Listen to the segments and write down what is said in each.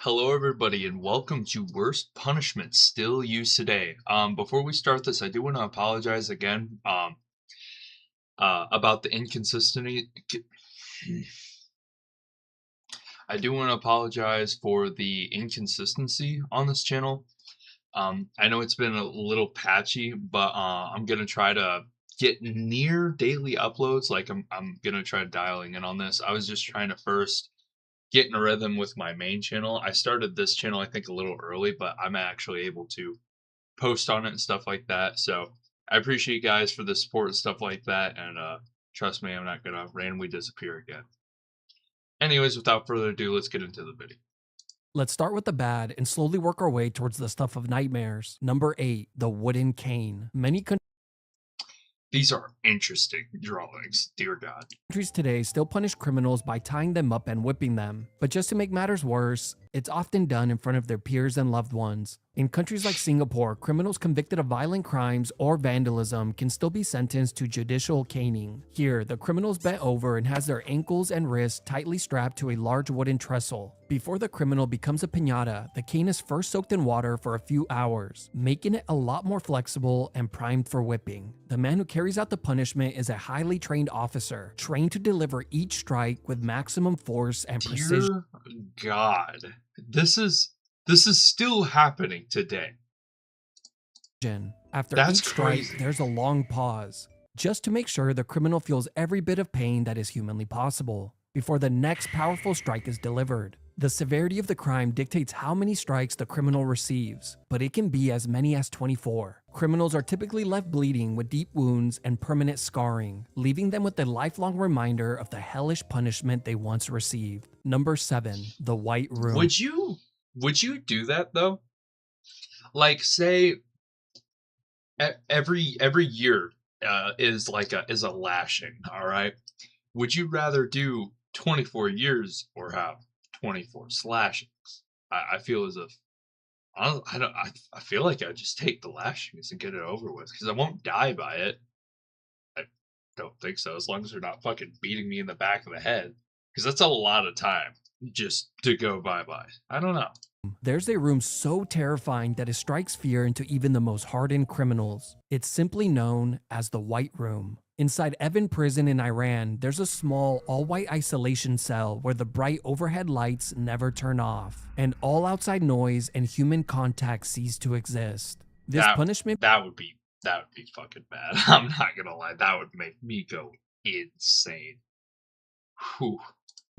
Hello, everybody, and welcome to Worst Punishment Still Used Today. Before we start this, I do want to apologize again about the inconsistency. I do want to apologize for the inconsistency on this channel. I know it's been a little patchy, but I'm gonna try to get near daily uploads. Like I'm gonna try dialing in on this. I was just trying to first get in a rhythm with my main channel. I started this channel, I think, a little early, but I'm actually able to post on it and stuff like that. So I appreciate you guys for the support and stuff like that. And trust me, I'm not gonna randomly disappear again. Anyways, without further ado, let's get into the video. Let's start with the bad and slowly work our way towards the stuff of nightmares. Number 8, the wooden cane. Many These are interesting drawings, dear God. countries today still punish criminals by tying them up and whipping them. But just to make matters worse, it's often done in front of their peers and loved ones. In countries like Singapore, criminals convicted of violent crimes or vandalism can still be sentenced to judicial caning. Here, the criminal's bent over and has their ankles and wrists tightly strapped to a large wooden trestle. Before the criminal becomes a piñata, the cane is first soaked in water for a few hours, making it a lot more flexible and primed for whipping. The man who carries out the punishment is a highly trained officer, trained to deliver each strike with maximum force and precision. Dear God, this is still happening today. After That's each strike, crazy. there's a long pause, just to make sure the criminal feels every bit of pain that is humanly possible before the next powerful strike is delivered. The severity of the crime dictates how many strikes the criminal receives, but it can be as many as 24. Criminals are typically left bleeding with deep wounds and permanent scarring, leaving them with a lifelong reminder of the hellish punishment they once received. Number 7, the White Room. Would you do that though? Like, say every year is like a lashing, all right? Would you rather do 24 years or have 24 slashings? I feel as if I feel like I'd just take the lashings and get it over with because I won't die by it. I don't think so, as long as they're not fucking beating me in the back of the head, because that's a lot of time just to go bye-bye. I don't know. There's a room so terrifying that it strikes fear into even the most hardened criminals. It's simply known as the White Room. Inside Evin Prison in Iran, there's a small, all-white isolation cell where the bright overhead lights never turn off, and all outside noise and human contact cease to exist. This punishment That would be fucking bad. I'm not gonna lie, that would make me go insane. Whew.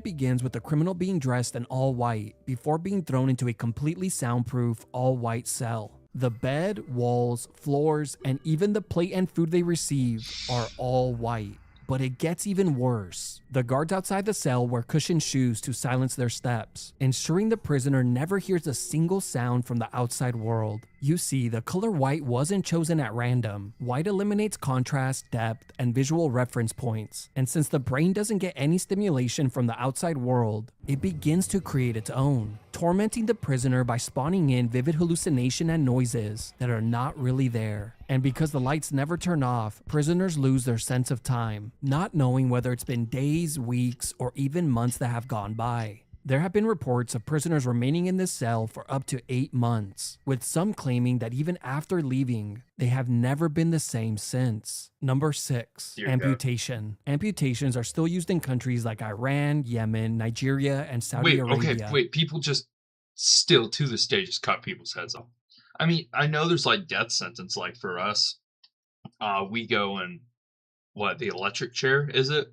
begins with the criminal being dressed in all white before being thrown into a completely soundproof all-white cell. The bed, walls, floors, and even the plate and food they receive are all white. But it gets even worse. The guards outside the cell wear cushioned shoes to silence their steps, ensuring the prisoner never hears a single sound from the outside world. You see, the color white wasn't chosen at random. White eliminates contrast, depth, and visual reference points, and since the brain doesn't get any stimulation from the outside world, it begins to create its own, tormenting the prisoner by spawning in vivid hallucination and noises that are not really there. And because the lights never turn off, prisoners lose their sense of time, not knowing whether it's been days, weeks, or even months that have gone by. There have been reports of prisoners remaining in this cell for up to 8 months, with some claiming that even after leaving, they have never been the same since. Number 6, Dear God. amputation. Amputations are still used in countries like Iran, Yemen, Nigeria, and Saudi Arabia. Wait, people just still to this day just cut people's heads off. I mean, I know there's like death sentence, like for us, we go and the electric chair, is it?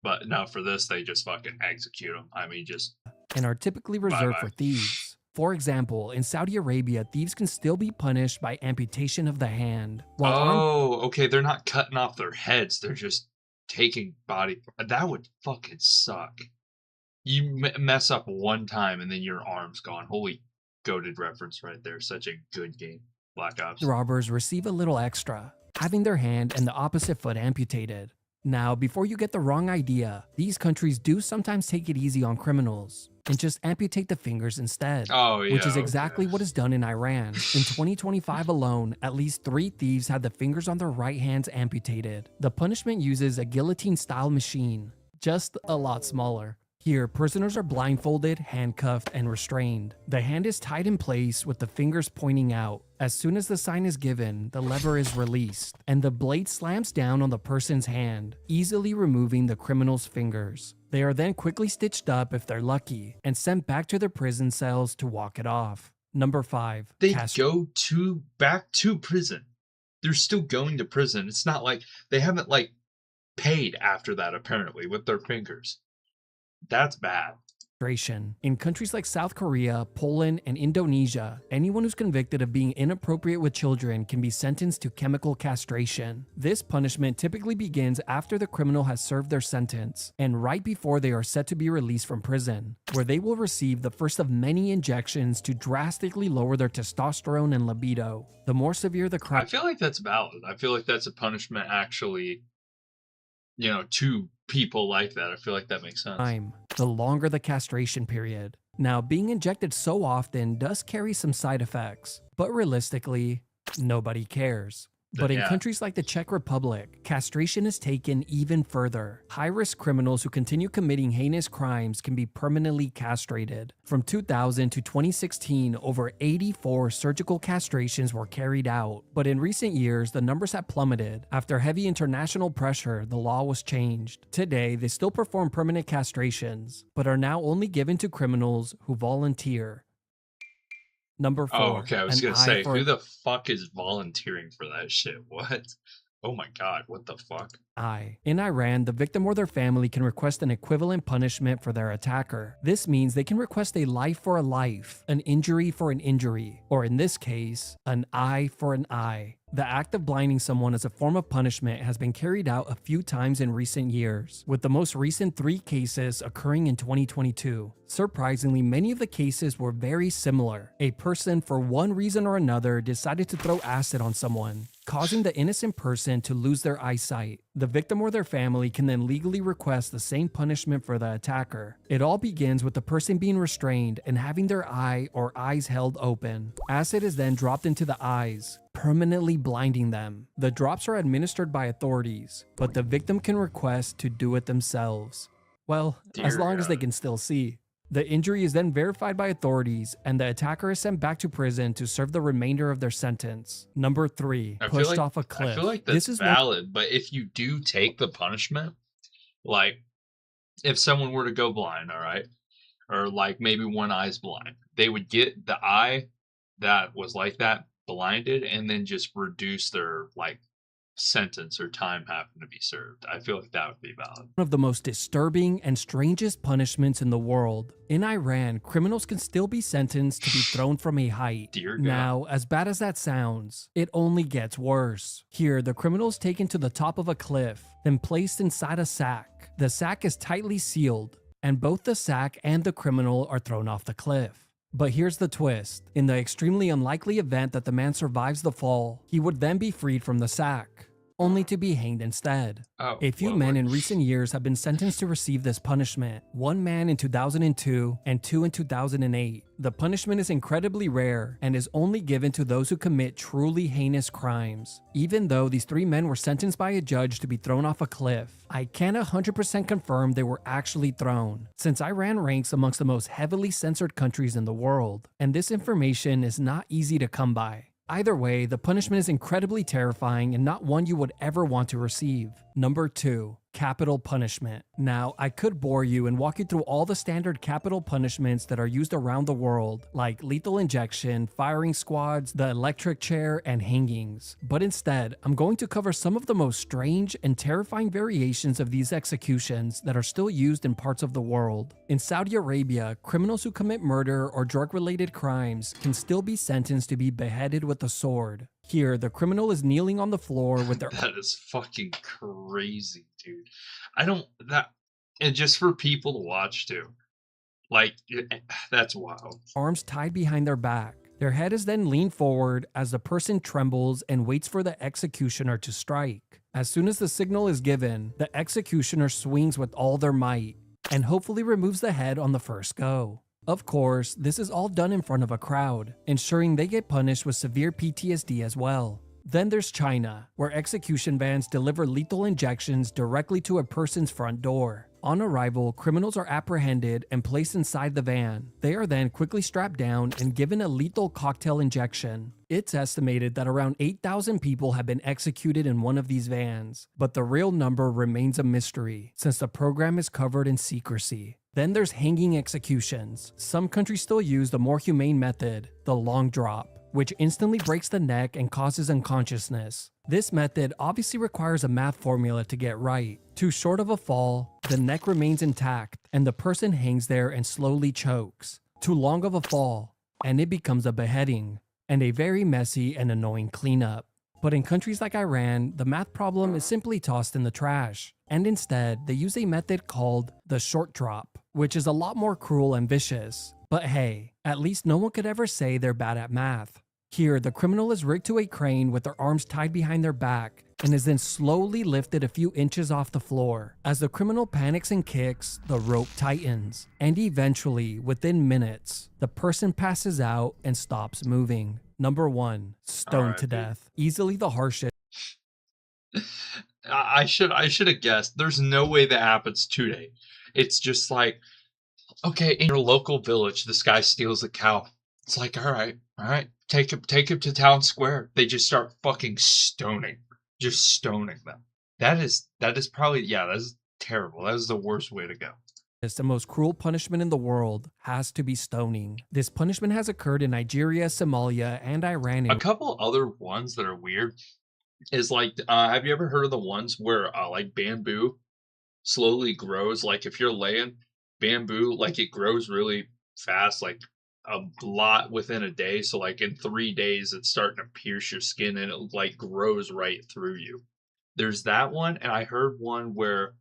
But no, for this, they just fucking execute them. I mean, just And are typically reserved Bye-bye. for thieves. For example, in Saudi Arabia, thieves can still be punished by amputation of the hand, while armed okay, they're not cutting off their heads. They're just taking body. That would fucking suck. You mess up one time and then your arm's gone. Holy goated reference right there. Such a good game. Black Ops. robbers receive a little extra, having their hand and the opposite foot amputated. Now, before you get the wrong idea, these countries do sometimes take it easy on criminals and just amputate the fingers instead, Oh, yeah. which is okay. exactly what is done in Iran. In 2025 alone, at least 3 thieves had the fingers on their right hands amputated. The punishment uses a guillotine-style machine, just a lot smaller. Here, prisoners are blindfolded, handcuffed, and restrained. The hand is tied in place with the fingers pointing out. As soon as the sign is given, the lever is released, and the blade slams down on the person's hand, easily removing the criminal's fingers. They are then quickly stitched up if they're lucky, and sent back to their prison cells to walk it off. Number 5. They go back to prison. They're still going to prison. It's not like they haven't like paid after that apparently with their fingers. That's bad. Castration. In countries like South Korea, Poland, and Indonesia, anyone who's convicted of being inappropriate with children can be sentenced to chemical castration. This punishment typically begins after the criminal has served their sentence and right before they are set to be released from prison, where they will receive the first of many injections to drastically lower their testosterone and libido. The more severe the crime, I feel like that's valid. I feel like that's a punishment actually, to people like that. I feel like that makes sense. the longer the castration period. Now, being injected so often does carry some side effects, but realistically, nobody cares. But in countries like the Czech Republic, castration is taken even further. High-risk criminals who continue committing heinous crimes can be permanently castrated. From 2000 to 2016, over 84 surgical castrations were carried out. But in recent years, the numbers have plummeted. After heavy international pressure, the law was changed. Today, they still perform permanent castrations, but are now only given to criminals who volunteer. Number 4. Oh, okay. I was going to say, who the fuck is volunteering for that shit? What? Oh my god, what the fuck? In Iran, the victim or their family can request an equivalent punishment for their attacker. This means they can request a life for a life, an injury for an injury, or in this case, an eye for an eye. The act of blinding someone as a form of punishment has been carried out a few times in recent years, with the most recent 3 cases occurring in 2022. Surprisingly, many of the cases were very similar. A person, for one reason or another, decided to throw acid on someone, causing the innocent person to lose their eyesight. The victim or their family can then legally request the same punishment for the attacker. It all begins with the person being restrained and having their eye or eyes held open. Acid is then dropped into the eyes, permanently blinding them. The drops are administered by authorities, but the victim can request to do it themselves. Well, as long as they can still see. The injury is then verified by authorities, and the attacker is sent back to prison to serve the remainder of their sentence. Number 3, pushed off a cliff. I feel like that's valid, but if you do take the punishment, like, if someone were to go blind, all right, or like maybe one eye's blind, they would get the eye that was like that blinded and then just reduce their, like, sentence or time having to be served. I feel like that would be valid. One of the most disturbing and strangest punishments in the world. In Iran, criminals can still be sentenced to be thrown from a height. Dear God. Now, as bad as that sounds, it only gets worse. Here, the criminal is taken to the top of a cliff, then placed inside a sack. The sack is tightly sealed, and both the sack and the criminal are thrown off the cliff. But here's the twist. In the extremely unlikely event that the man survives the fall, he would then be freed from the sack, only to be hanged instead. A few men in recent years have been sentenced to receive this punishment. 1 man in 2002 and 2 in 2008. The punishment is incredibly rare and is only given to those who commit truly heinous crimes. Even though these 3 men were sentenced by a judge to be thrown off a cliff, I can't 100% confirm they were actually thrown, since Iran ranks amongst the most heavily censored countries in the world, and this information is not easy to come by. Either way, the punishment is incredibly terrifying and not one you would ever want to receive. Number 2, capital punishment. Now, I could bore you and walk you through all the standard capital punishments that are used around the world, like lethal injection, firing squads, the electric chair, and hangings. But instead, I'm going to cover some of the most strange and terrifying variations of these executions that are still used in parts of the world. In Saudi Arabia, criminals who commit murder or drug-related crimes can still be sentenced to be beheaded with a sword. Here, the criminal is kneeling on the floor with their— That is fucking crazy, dude. And just for people to watch too. Like, that's wild. Arms tied behind their back. Their head is then leaned forward as the person trembles and waits for the executioner to strike. As soon as the signal is given, the executioner swings with all their might and hopefully removes the head on the first go. Of course, this is all done in front of a crowd, ensuring they get punished with severe PTSD as well. Then there's China, where execution vans deliver lethal injections directly to a person's front door. On arrival, criminals are apprehended and placed inside the van. They are then quickly strapped down and given a lethal cocktail injection. It's estimated that around 8,000 people have been executed in one of these vans, but the real number remains a mystery since the program is covered in secrecy. Then there's hanging executions. Some countries still use the more humane method, the long drop, which instantly breaks the neck and causes unconsciousness. This method obviously requires a math formula to get right. Too short of a fall, the neck remains intact and the person hangs there and slowly chokes. Too long of a fall, and it becomes a beheading, and a very messy and annoying cleanup. But in countries like Iran, the math problem is simply tossed in the trash, and instead they use a method called the short drop, which is a lot more cruel and vicious. But hey, at least no one could ever say they're bad at math. Here, the criminal is rigged to a crane with their arms tied behind their back and is then slowly lifted a few inches off the floor. As the criminal panics and kicks, the rope tightens, and eventually, within minutes, the person passes out and stops moving. Number 1, stoned to death. Easily the harshest. I should have guessed. There's no way that happens today. It's just like, okay, in your local village, this guy steals a cow. It's like, all right, take him to town square. They just start fucking stoning them. That is probably, yeah, that is terrible. That is the worst way to go. The most cruel punishment in the world has to be stoning. This punishment has occurred in Nigeria, Somalia, and Iran. A couple other ones that are weird is like, have you ever heard of the ones where like bamboo slowly grows? Like if you're laying bamboo, like it grows really fast, like a lot within a day. So like in 3 days, it's starting to pierce your skin and it like grows right through you. There's that one, and I heard one where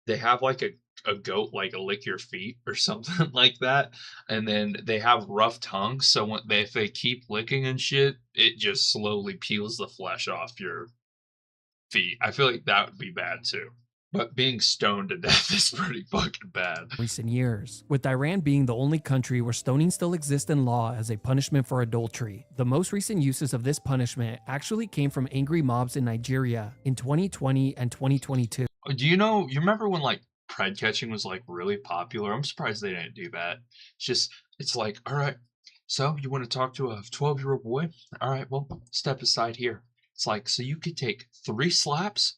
they have like a goat like lick your feet or something like that, and then they have rough tongues, so if they keep licking and shit, it just slowly peels the flesh off your feet. I feel like that would be bad too. But being stoned to death is pretty fucking bad. Recent years, with Iran being the only country where stoning still exists in law as a punishment for adultery. The most recent uses of this punishment actually came from angry mobs in Nigeria in 2020 and 2022. Do you remember when like pred catching was like really popular? I'm surprised they didn't do that. It's like, all right, so you want to talk to a 12-year-old boy? All right, well, step aside here. It's like, so you could take 3 slaps,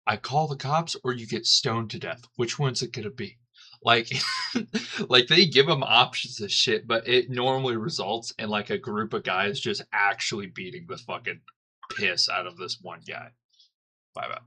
I call the cops, or you get stoned to death. Which one's it gonna be? Like, like they give them options of shit, but it normally results in like a group of guys just actually beating the fucking piss out of this one guy. Bye.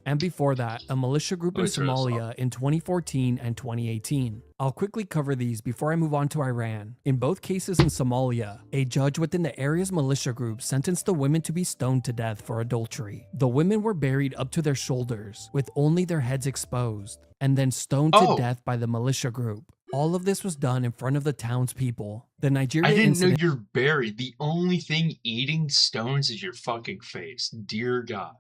And before that, a militia group in Somalia in 2014 and 2018. I'll quickly cover these before I move on to Iran. In both cases in Somalia, a judge within the area's militia group sentenced the women to be stoned to death for adultery. The women were buried up to their shoulders, with only their heads exposed, and then stoned to death by the militia group. All of this was done in front of the townspeople. The Nigeria I didn't know you're buried. The only thing eating stones is your fucking face. Dear God.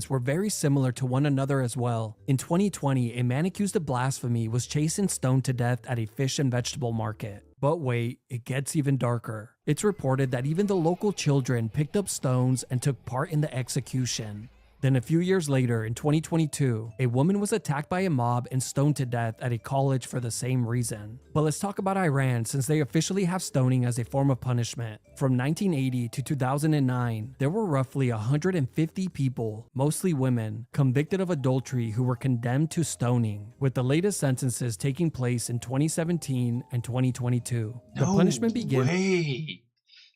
Were very similar to one another as well. In 2020, a man accused of blasphemy was chased and stoned to death at a fish and vegetable market. But wait, it gets even darker. It's reported that even the local children picked up stones and took part in the execution. Then a few years later, in 2022, a woman was attacked by a mob and stoned to death at a college for the same reason. But let's talk about Iran, since they officially have stoning as a form of punishment. From 1980 to 2009, there were roughly 150 people, mostly women, convicted of adultery who were condemned to stoning, with the latest sentences taking place in 2017 and 2022. The punishment begins. Way.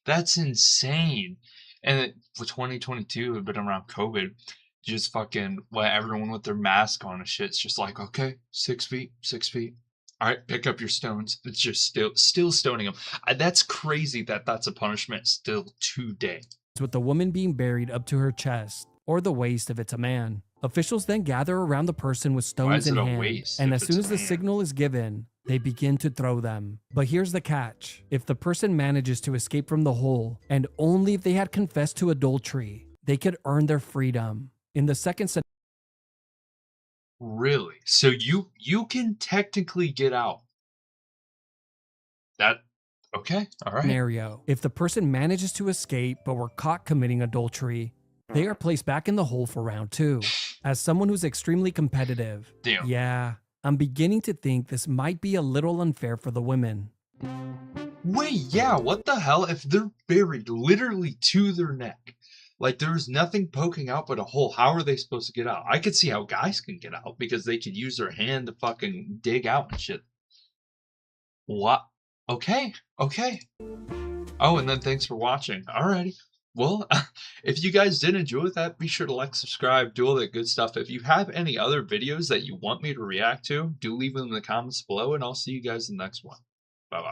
That's insane. And for 2022, it had been around COVID, just fucking everyone with their mask on and shit. It's just like, okay, 6 feet. All right, pick up your stones. It's just still stoning them. That's crazy that that's a punishment still today. With the woman being buried up to her chest, or the waist if it's a man. Officials then gather around the person with stones in hand, and as soon as the signal is given, they begin to throw them. But here's the catch. If the person manages to escape from the hole, and only if they had confessed to adultery, they could earn their freedom. In the second scenario. Really? So you can technically get out. Okay, all right. Scenario. If the person manages to escape but were caught committing adultery, they are placed back in the hole for round 2. As someone who's extremely competitive, damn. Yeah, I'm beginning to think this might be a little unfair for the women. Wait, yeah, what the hell? If they're buried literally to their neck, like there's nothing poking out but a hole, how are they supposed to get out? I could see how guys can get out because they could use their hand to fucking dig out and shit. What? Okay, okay. Oh, and then thanks for watching. Alrighty. Well, if you guys did enjoy that, be sure to like, subscribe, do all that good stuff. If you have any other videos that you want me to react to, do leave them in the comments below, and I'll see you guys in the next one. Bye-bye.